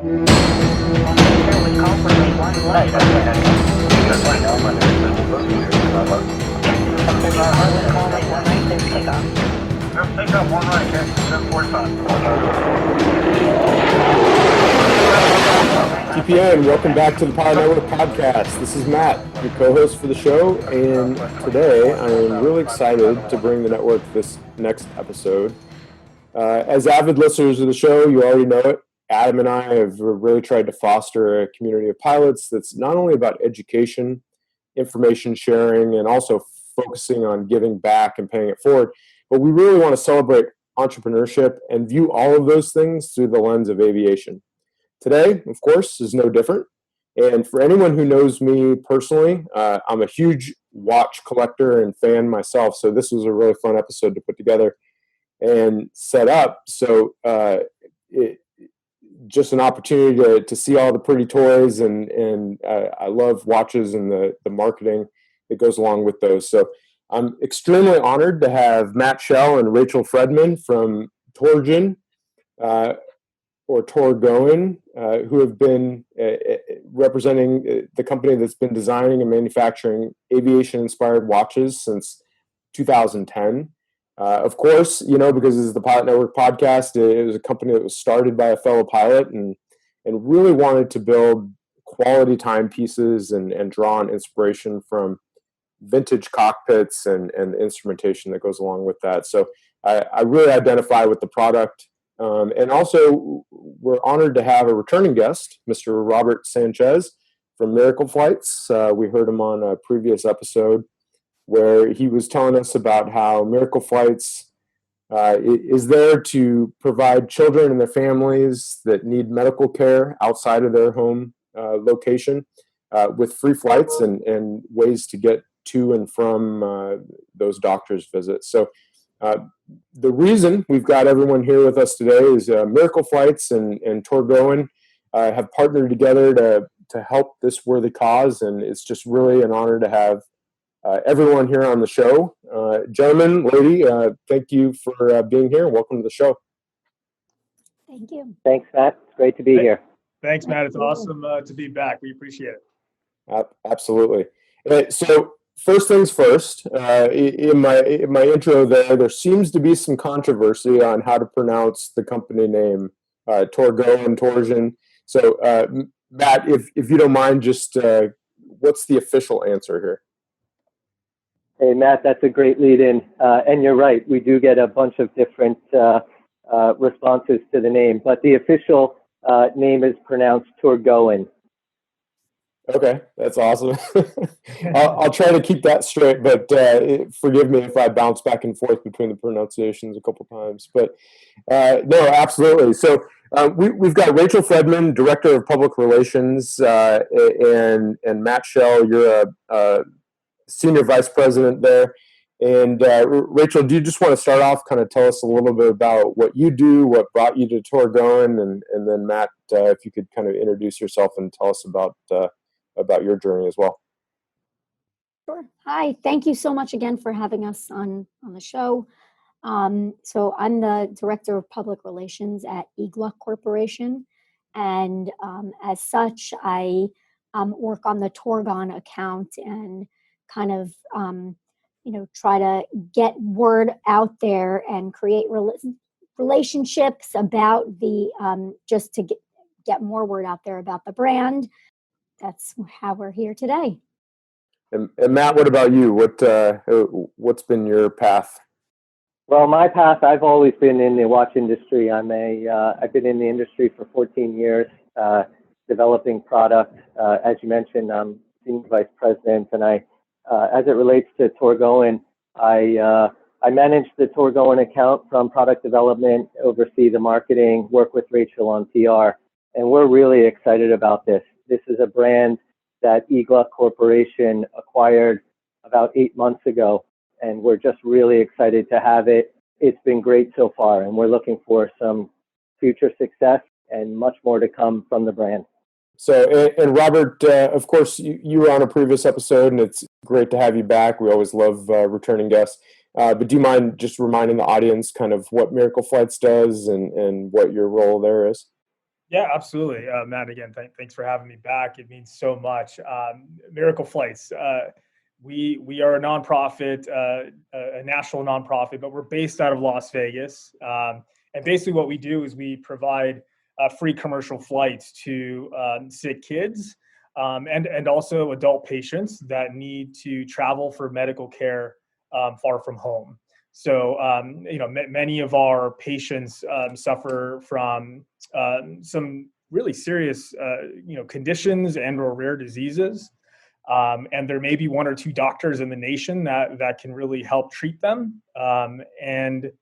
TPN, welcome back to the Power Network podcast. This is Matt, your co-host for the show, and today I am really excited to bring the network this next episode. As avid listeners of the show, you already know it. Adam and I have really tried to foster a community of pilots that's not only about education, information sharing, and also focusing on giving back and paying it forward, but we really want to celebrate entrepreneurship and view all of those things through the lens of aviation. Today, of course, is no different. And for anyone who knows me personally, I'm a huge watch collector and fan myself, so this was a really fun episode to put together and set up. So just an opportunity to see all the pretty toys, and I love watches and the marketing that goes along with those. So I'm extremely honored to have Matt Schell and Rachel Fredman from Torgoen, or Torgoen, who have been representing the company that's been designing and manufacturing aviation-inspired watches since 2010. Of course, because this is the Pilot Network podcast, it was a company that was started by a fellow pilot and really wanted to build quality timepieces and draw on inspiration from vintage cockpits and the instrumentation that goes along with that. So I really identify with the product. And also, we're honored to have a returning guest, Mr. Robert Sanchez from Miracle Flights. We heard him on a previous episode where he was telling us about how Miracle Flights is there to provide children and their families that need medical care outside of their home location with free flights and ways to get to and from those doctor's visits. So the reason we've got everyone here with us today is Miracle Flights and Torgoen have partnered together to help this worthy cause, and it's just really an honor to have everyone here on the show. Gentlemen, lady, thank you for being here, and welcome to the show. Thank you. Thanks, Matt. It's great to be here. Thanks, Matt. It's awesome to be back. We appreciate it. Absolutely. So first things first, in my intro there seems to be some controversy on how to pronounce the company name, Torgoen. So, Matt, if you don't mind, just what's the official answer here? Hey, Matt, that's a great lead-in. And you're right, we do get a bunch of different responses to the name, but the official name is pronounced Torgoen. Okay, that's awesome. I'll try to keep that straight, but forgive me if I bounce back and forth between the pronunciations a couple times. But no, absolutely. So we've got Rachel Fredman, Director of Public Relations, and Matt Schell, you're a Senior Vice President there. And Rachel, do you just want to start off, kind of tell us a little bit about what you do, what brought you to Torgoen, and then Matt, if you could kind of introduce yourself and tell us about your journey as well. Sure. Hi. Thank you so much again for having us on the show. So I'm the Director of Public Relations at EGLA Corporation. And as such, I work on the Torgoen account and kind of, try to get word out there and create relationships about the, just to get more word out there about the brand. That's how we're here today. And Matt, what about you? What's been your path? Well, my path, I've always been in the watch industry. I've been in the industry for 14 years, developing product. As you mentioned, I'm Senior Vice President, and as it relates to Torgoen, I manage the Torgoen account from product development, oversee the marketing, work with Rachel on PR, and we're really excited about this. This is a brand that EGLA Corporation acquired about 8 months ago, and we're just really excited to have it. It's been great so far, and we're looking for some future success and much more to come from the brand. So, and Robert, of course, you were on a previous episode, and it's great to have you back. We always love returning guests. But do you mind just reminding the audience kind of what Miracle Flights does and what your role there is? Yeah, absolutely. Matt, again, thanks for having me back. It means so much. Miracle Flights. We are a nonprofit, a national nonprofit, but we're based out of Las Vegas. And basically, what we do is we provide free commercial flights to sick kids and also adult patients that need to travel for medical care far from home. So, many of our patients suffer from some really serious, conditions and or rare diseases. And there may be one or two doctors in the nation that can really help treat them. And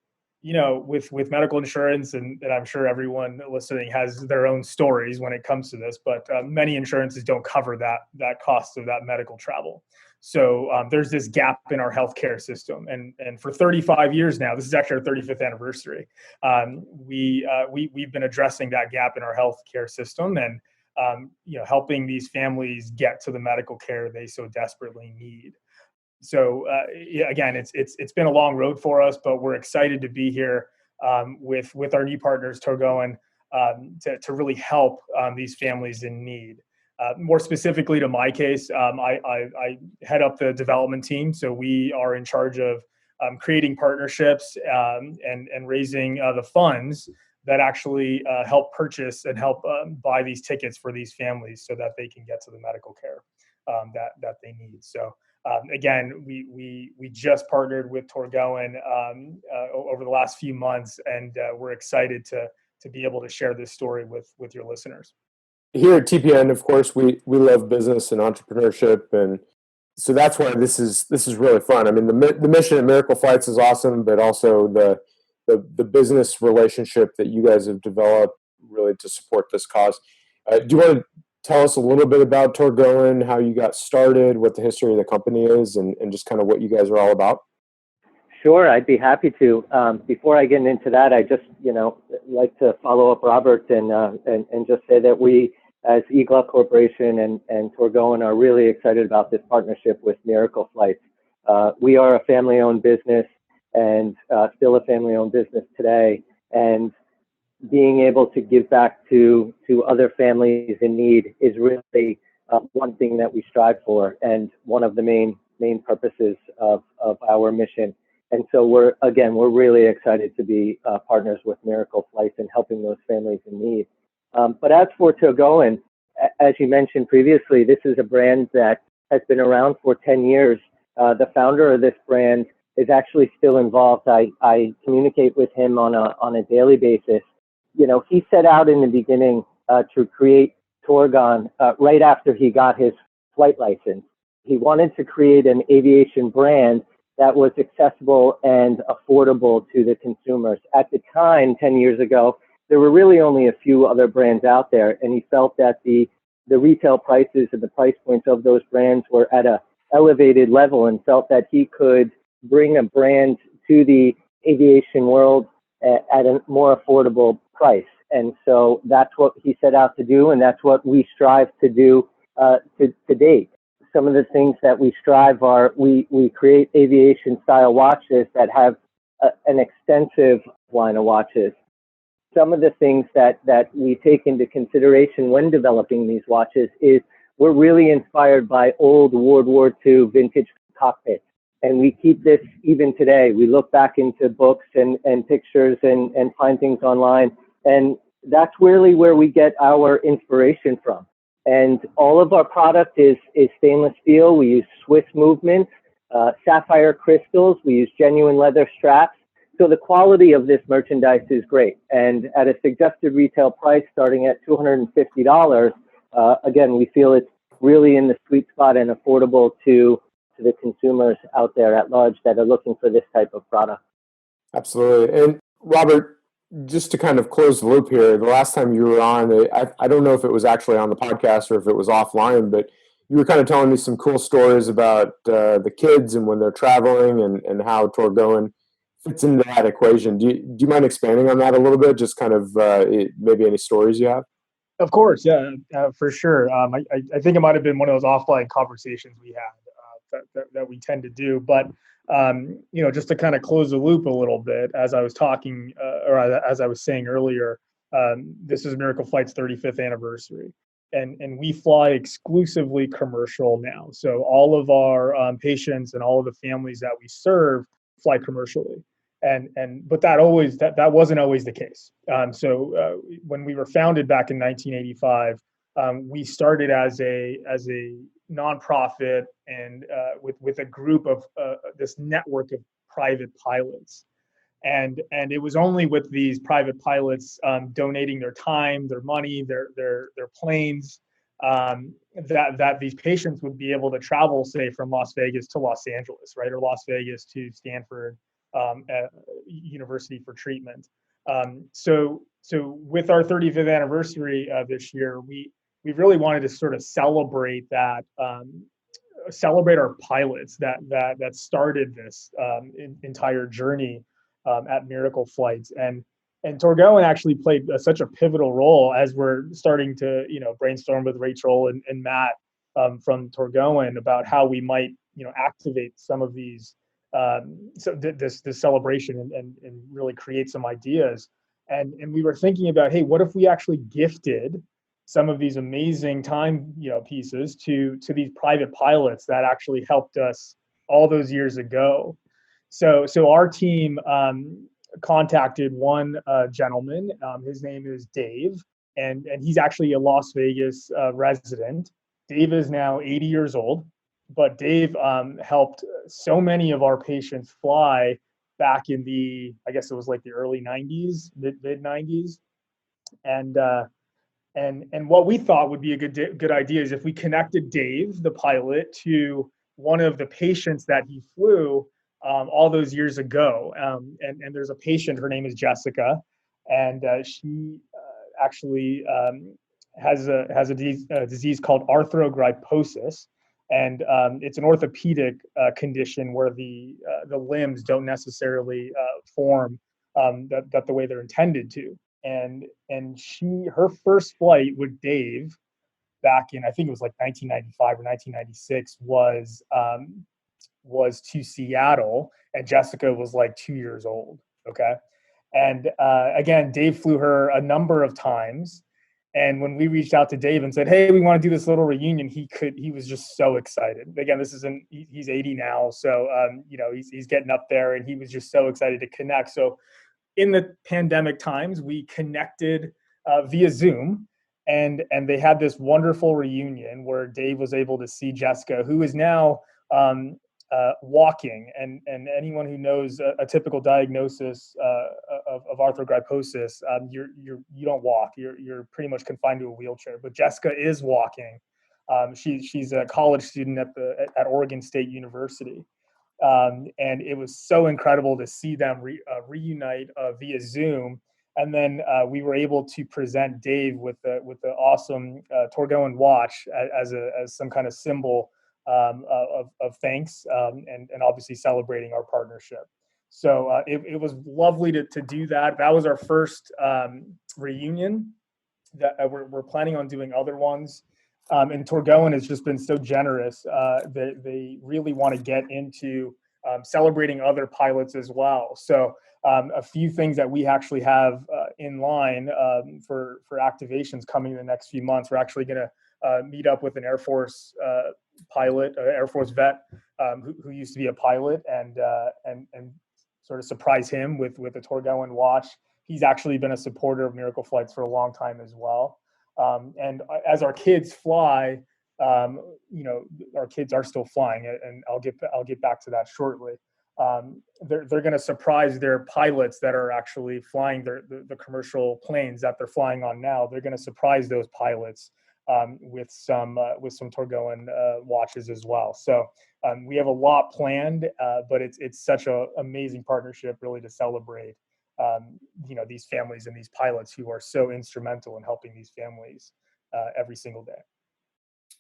with medical insurance, and I'm sure everyone listening has their own stories when it comes to this, but many insurances don't cover that cost of that medical travel. So there's this gap in our healthcare system, and for 35 years now, this is actually our 35th anniversary. We've been addressing that gap in our healthcare system, and helping these families get to the medical care they so desperately need. So yeah, again, it's been a long road for us, but we're excited to be here with our new partners, Torgoen, to really help these families in need. More specifically to my case, I head up the development team, so we are in charge of creating partnerships and raising the funds that actually help purchase and help buy these tickets for these families so that they can get to the medical care that they need. So again, we just partnered with Torgoen over the last few months, and we're excited to be able to share this story with your listeners. Here at TPN, of course, we love business and entrepreneurship, and so that's why this is really fun. I mean, the mission at Miracle Flights is awesome, but also the business relationship that you guys have developed really to support this cause. Do you want to tell us a little bit about Torgoen, how you got started, what the history of the company is, and just kind of what you guys are all about? Sure, I'd be happy to. Before I get into that, I just, like to follow up Robert and just say that we, as EGLA Corporation and Torgoen, are really excited about this partnership with Miracle Flights. We are a family-owned business and still a family-owned business today. And being able to give back to other families in need is really one thing that we strive for, and one of the main purposes of our mission. And so we're really excited to be partners with Miracle Flights and helping those families in need. But as for Torgoen, as you mentioned previously, this is a brand that has been around for 10 years. The founder of this brand is actually still involved. I communicate with him on a daily basis. He set out in the beginning to create Torgoen right after he got his flight license. He wanted to create an aviation brand that was accessible and affordable to the consumers. At the time, 10 years ago, there were really only a few other brands out there, and he felt that the retail prices and the price points of those brands were at a elevated level, and felt that he could bring a brand to the aviation world at a more affordable price. And so that's what he set out to do, and that's what we strive to do to date. Some of the things that we strive are we create aviation style watches that have an extensive line of watches. Some of the things that we take into consideration when developing these watches is we're really inspired by old World War II vintage cockpits. And we keep this even today. We look back into books and pictures and find things online. And that's really where we get our inspiration from. And all of our product is stainless steel. We use Swiss movement, sapphire crystals. We use genuine leather straps. So the quality of this merchandise is great. And at a suggested retail price starting at $250, again, we feel it's really in the sweet spot and affordable to the consumers out there at large that are looking for this type of product. Absolutely. And Robert, just to kind of close the loop here, the last time you were on, I don't know if it was actually on the podcast or if it was offline, but you were kind of telling me some cool stories about the kids and when they're traveling and how Torgoen fits into that equation. Do you mind expanding on that a little bit? Just kind of maybe any stories you have? Of course, yeah, for sure. I think it might have been one of those offline conversations we had that we tend to do. But just to kind of close the loop a little bit, as I was talking or as I was saying earlier, This is Miracle Flight's 35th anniversary. And we fly exclusively commercial now. So all of our patients and all of the families that we serve fly commercially. But that wasn't always the case. When we were founded back in 1985, we started as a nonprofit and with a group of this network of private pilots. And it was only with these private pilots donating their time, their money, their planes, that these patients would be able to travel, say, from Las Vegas to Los Angeles, right, or Las Vegas to Stanford University for treatment. So with our 35th anniversary this year, we really wanted to sort of celebrate that. Celebrate our pilots that started this entire journey at Miracle Flights, and Torgoen actually played such a pivotal role as we're starting to brainstorm with Rachel and Matt from Torgoen about how we might activate some of these this celebration and really create some ideas, and we were thinking about, hey, what if we actually gifted some of these amazing time pieces to these private pilots that actually helped us all those years ago. So our team contacted one gentleman. His name is Dave, and he's actually a Las Vegas resident. Dave is now 80 years old, but Dave helped so many of our patients fly back in I guess it was like the early 90s, mid 90s. And what we thought would be a good idea is if we connected Dave, the pilot, to one of the patients that he flew all those years ago. And there's a patient, her name is Jessica, and she actually has a disease called arthrogryposis. And it's an orthopedic condition where the limbs don't necessarily form that the way they're intended to. And her first flight with Dave back in, I think it was like 1995 or 1996, was to Seattle, and Jessica was like 2 years old. Okay. And again, Dave flew her a number of times. And when we reached out to Dave and said, hey, we want to do this little reunion, he was just so excited. Again, he's 80 now. So, he's getting up there, and he was just so excited to connect. So in the pandemic times, we connected via Zoom, and they had this wonderful reunion where Dave was able to see Jessica, who is now walking. And anyone who knows a typical diagnosis of arthrogryposis, you don't walk. You're pretty much confined to a wheelchair. But Jessica is walking. She's a college student at Oregon State University. And it was so incredible to see them reunite via Zoom. And then we were able to present Dave with the awesome Torgoen watch as some kind of symbol of thanks, and obviously celebrating our partnership. So it was lovely to do that. That was our first reunion. That we're planning on doing other ones. And Torgoen has just been so generous. They really want to get into celebrating other pilots as well. So a few things that we actually have in line for activations coming in the next few months. We're actually going to meet up with an Air Force pilot, Air Force vet who used to be a pilot, and sort of surprise him with a Torgoen watch. He's actually been a supporter of Miracle Flights for a long time as well. And as our kids fly, our kids are still flying, and I'll get back to that shortly. They're going to surprise their pilots that are actually flying the commercial planes that they're flying on now. They're going to surprise those pilots with some Torgoen watches as well. So we have a lot planned, but it's such an amazing partnership, really, to celebrate these families and these pilots who are so instrumental in helping these families every single day.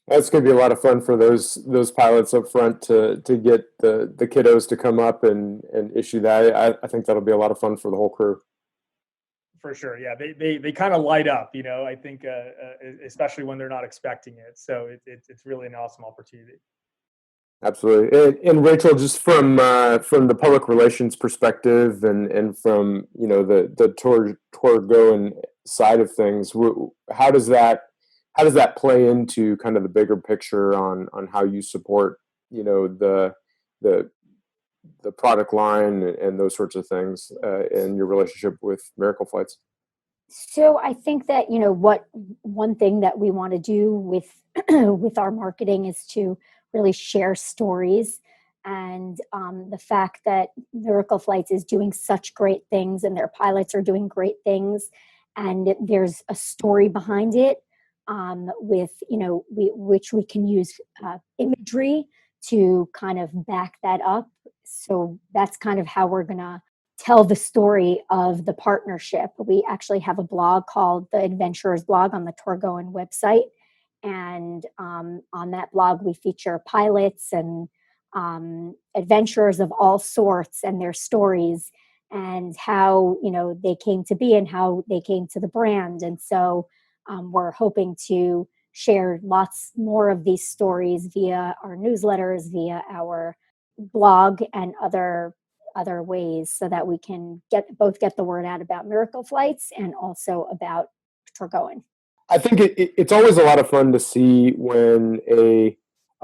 That's going to be a lot of fun for those pilots up front to get the kiddos to come up and issue that. I think that'll be a lot of fun for the whole crew. For sure, yeah, they kind of light up, I think, especially when they're not expecting it. So it's really an awesome opportunity. Absolutely. And Rachel, just from the public relations perspective and from, the Torgoen side of things, how does that play into kind of the bigger picture on how you support, the the the product line and those sorts of things in your relationship with Miracle Flights? So I think that, what one thing that we want to do with with our marketing is to really share stories, and the fact that Miracle Flights is doing such great things and their pilots are doing great things, and there's a story behind it, with, which we can use imagery to kind of back that up. So that's kind of how we're gonna tell the story of the partnership. We actually have a blog called the Adventurers Blog on the Torgoen website. And on that blog, we feature pilots and adventurers of all sorts and their stories and how, they came to be and how they came to the brand. And so we're hoping to share lots more of these stories via our newsletters, via our blog, and other ways, so that we can get the word out about Miracle Flights and also about Torgoen. I think it's always a lot of fun to see when a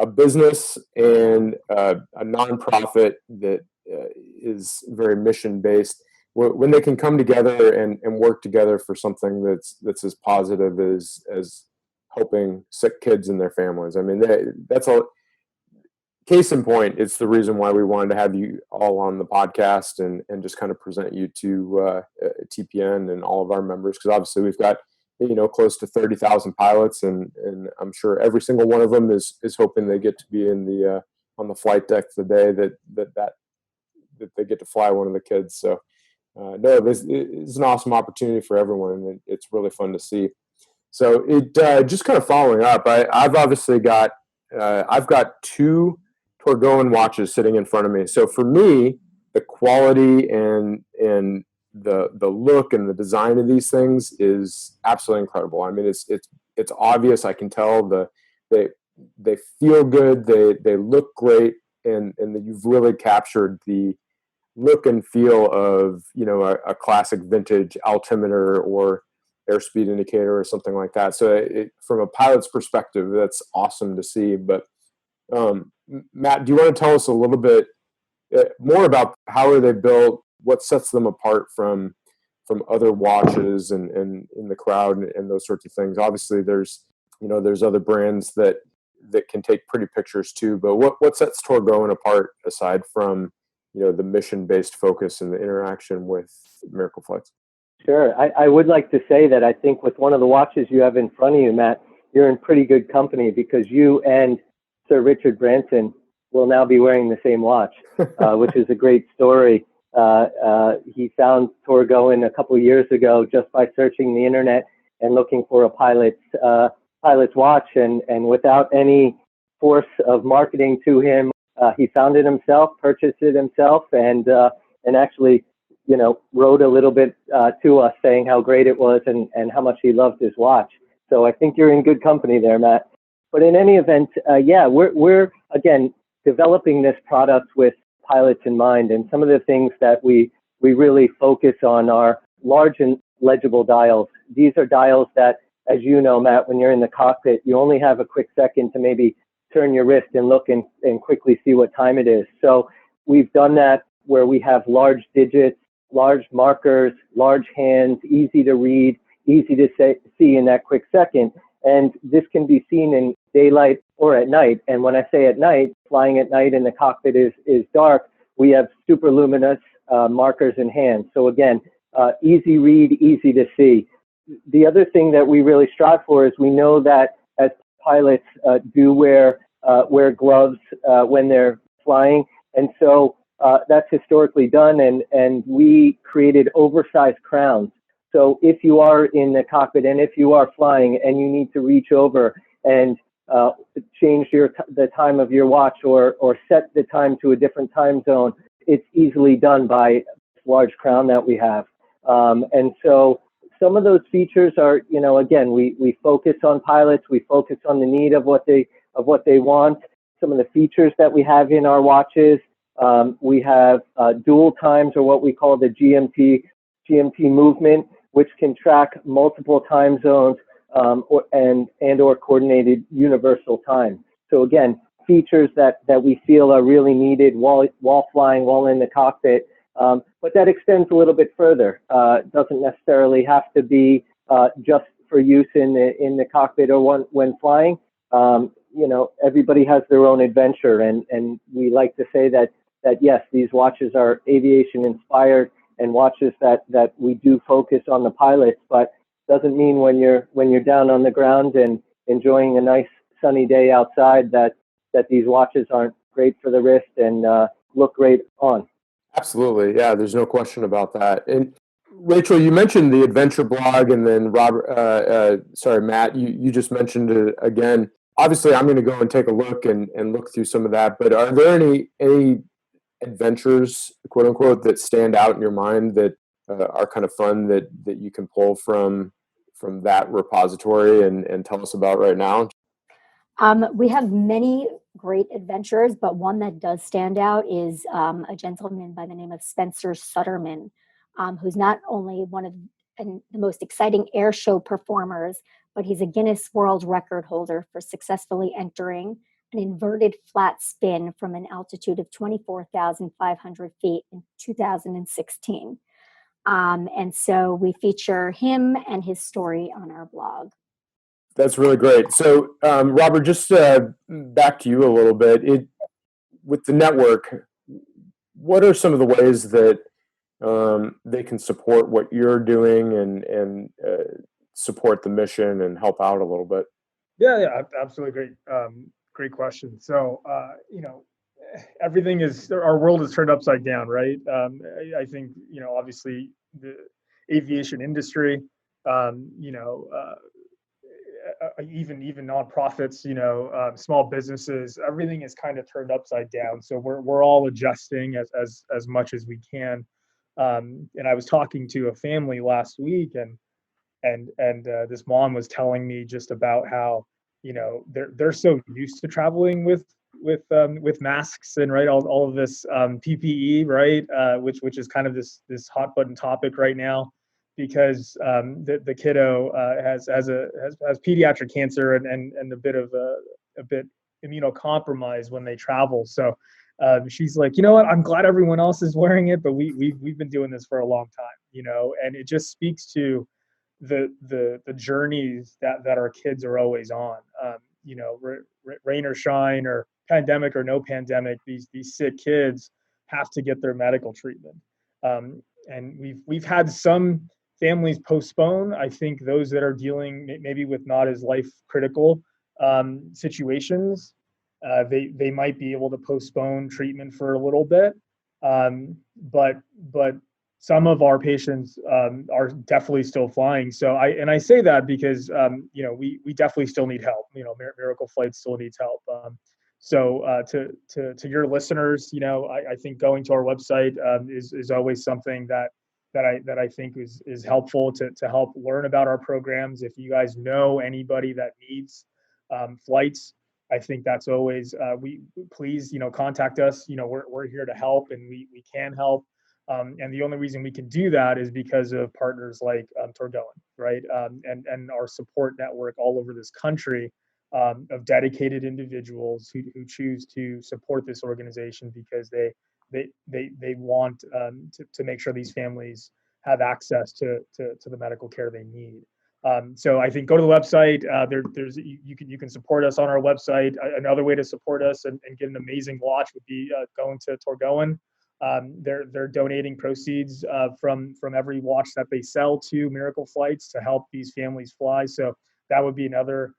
business and a nonprofit that is very mission based, when they can come together and work together for something that's as positive as helping sick kids and their families. I mean, that's all. Case in point, it's the reason why we wanted to have you all on the podcast and just kind of present you to TPN and all of our members, because obviously we've got close to 30,000 pilots, and I'm sure every single one of them is hoping they get to be in the on the flight deck the day that they get to fly one of the kids. So no, this is an awesome opportunity for everyone, and it's really fun to see. So it just kind of following up, I've obviously got I've got two Torgoen watches sitting in front of me. So for me, the quality and the look and the design of these things is absolutely incredible. I mean, it's obvious. I can tell they feel good. They look great, and that you've really captured the look and feel of a classic vintage altimeter or airspeed indicator or something like that. So from a pilot's perspective, that's awesome to see. But Matt, do you want to tell us a little bit more about how are they built? What sets them apart from other watches and in the crowd and those sorts of things? Obviously, there's other brands that can take pretty pictures too. But what sets Torgoen apart aside from the mission-based focus and the interaction with Miracle Flights? Sure. I would like to say that I think with one of the watches you have in front of you, Matt, you're in pretty good company, because you and Sir Richard Branson will now be wearing the same watch, which is a great story. He found Torgoen a couple of years ago just by searching the internet and looking for a pilot's watch, and without any force of marketing to him, he found it himself, purchased it himself, and actually, wrote a little bit to us saying how great it was and how much he loved his watch. So I think you're in good company there, Matt. But in any event, we're again developing this product with pilots in mind, and some of the things that we really focus on are large and legible dials. These are dials that, as you know, Matt, when you're in the cockpit, you only have a quick second to maybe turn your wrist and look and quickly see what time it is. So we've done that where we have large digits, large markers, large hands, easy to read, easy to see in that quick second. And this can be seen in daylight or at night. And when I say at night, flying at night in the cockpit is dark, we have super luminous markers and hands. So again, easy read, easy to see. The other thing that we really strive for is we know that as pilots do wear gloves when they're flying. And so that's historically done, and we created oversized crowns. So if you are in the cockpit and if you are flying and you need to reach over and change the time of your watch or set the time to a different time zone, it's easily done by a large crown that we have. And so some of those features are, again, we focus on pilots, we focus on the need of what they want, some of the features that we have in our watches. We have dual times, or what we call the GMT movement, which can track multiple time zones or coordinated universal time. So again, features that we feel are really needed while flying, while in the cockpit. But that extends a little bit further. Doesn't necessarily have to be just for use in the cockpit or when flying. Everybody has their own adventure, and we like to say that yes, these watches are aviation inspired and watches that we do focus on the pilots, but doesn't mean when you're down on the ground and enjoying a nice sunny day outside that these watches aren't great for the wrist and look great on. Absolutely. Yeah, there's no question about that. And Rachel, you mentioned the adventure blog, and then Matt, you just mentioned it again. Obviously, I'm going to go and take a look and look through some of that, but are there any adventures, quote unquote, that stand out in your mind that are kind of fun that you can pull from that repository and tell us about right now? We have many great adventures, but one that does stand out is a gentleman by the name of Spencer Sutterman, who's not only one of the most exciting air show performers, but he's a Guinness World Record holder for successfully entering an inverted flat spin from an altitude of 24,500 feet in 2016. And so we feature him and his story on our blog. That's really great. So, Robert, just back to you a little bit. With the network, what are some of the ways that they can support what you're doing and support the mission and help out a little bit? Yeah, absolutely. Great question. So, everything our world is turned upside down, right? I think, obviously the aviation industry, even nonprofits, small businesses, everything is kind of turned upside down. So we're all adjusting as much as we can. And I was talking to a family last week, and this mom was telling me just about how they're so used to traveling with masks and right all of this PPE, right, which is kind of this hot button topic right now, because the kiddo has pediatric cancer and a bit immunocompromised when they travel. So she's like, you know what? I'm glad everyone else is wearing it, but we've been doing this for a long time, and it just speaks to the journeys that our kids are always on. Rain or shine, or pandemic or no pandemic, these sick kids have to get their medical treatment. And we've had some families postpone. I think those that are dealing maybe with not as life critical situations, they might be able to postpone treatment for a little bit. But some of our patients are definitely still flying. So I say that because we definitely still need help. Miracle Flight still needs help. So to your listeners, I think going to our website is always something that I think is helpful to help learn about our programs. If you guys know anybody that needs flights, I think that's always please contact us. We're here to help, and we can help. And the only reason we can do that is because of partners like Torgoen, right? And our support network all over this country of dedicated individuals who choose to support this organization because they want to make sure these families have access to the medical care they need. So I think go to the website. You can support us on our website. Another way to support us and get an amazing watch would be going to Torgoen. They're donating proceeds from every watch that they sell to Miracle Flights to help these families fly. So that would be another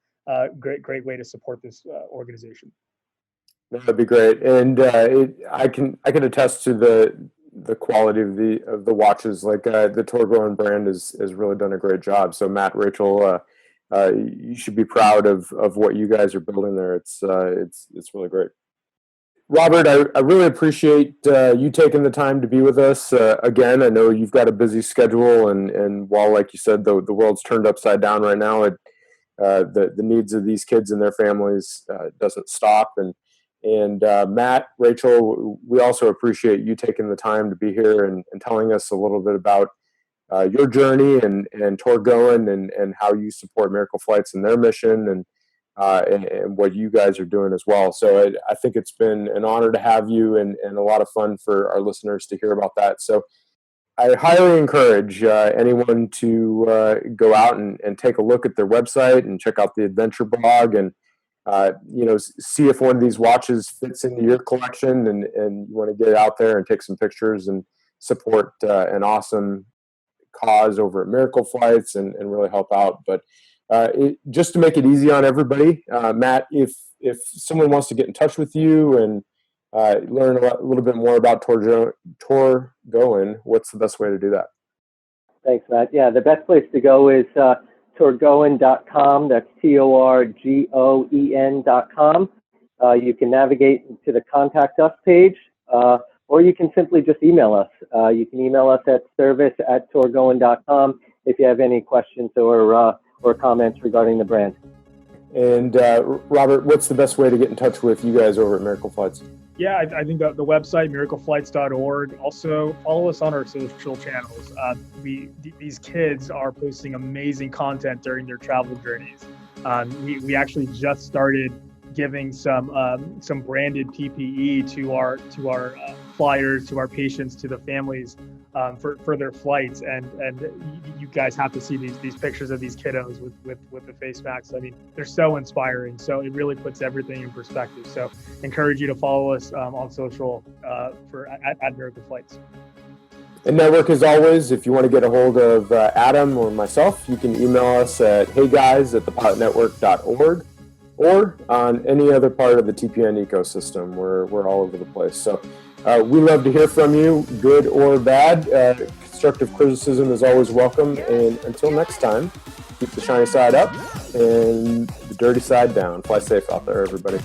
great way to support this organization. That'd be great, and I can attest to the quality of the watches. Like the Torgoen brand has really done a great job. So Matt, Rachel, you should be proud of what you guys are building there. It's really great. Robert, I really appreciate you taking the time to be with us. Again, I know you've got a busy schedule, and while, like you said, the world's turned upside down right now, the needs of these kids and their families doesn't stop. And And Matt, Rachel, we also appreciate you taking the time to be here and telling us a little bit about your journey and Torgoen and how you support Miracle Flights and their mission and what you guys are doing as well. So I think it's been an honor to have you and a lot of fun for our listeners to hear about that. So I highly encourage anyone to go out and take a look at their website and check out the adventure blog and see if one of these watches fits into your collection and you want to get out there and take some pictures and support an awesome cause over at Miracle Flights and really help out. But just to make it easy on everybody, Matt, if someone wants to get in touch with you and learn a little bit more about Torgoen, what's the best way to do that? Thanks, Matt. Yeah, the best place to go is Torgoen.com. That's Torgoen.com. You can navigate to the Contact Us page, or you can simply just email us. You can email us at service@Torgoen.com if you have any questions or comments regarding the brand. And Robert, what's the best way to get in touch with you guys over at Miracle Flights? Yeah, I think the website, miracleflights.org. Also, follow us on our social channels. These kids are posting amazing content during their travel journeys. We actually just started giving some branded PPE to our flyers, to our patients, to the families for their flights, and you guys have to see these pictures of these kiddos with the face masks. I mean, they're so inspiring. So it really puts everything in perspective. So encourage you to follow us on social at Miracle Flights. And network, as always, if you want to get a hold of Adam or myself, you can email us at heyguys@thepilotnetwork.org or on any other part of the TPN ecosystem. We're all over the place. So we love to hear from you, good or bad. Constructive criticism is always welcome. And until next time, keep the shiny side up and the dirty side down. Fly safe out there, everybody.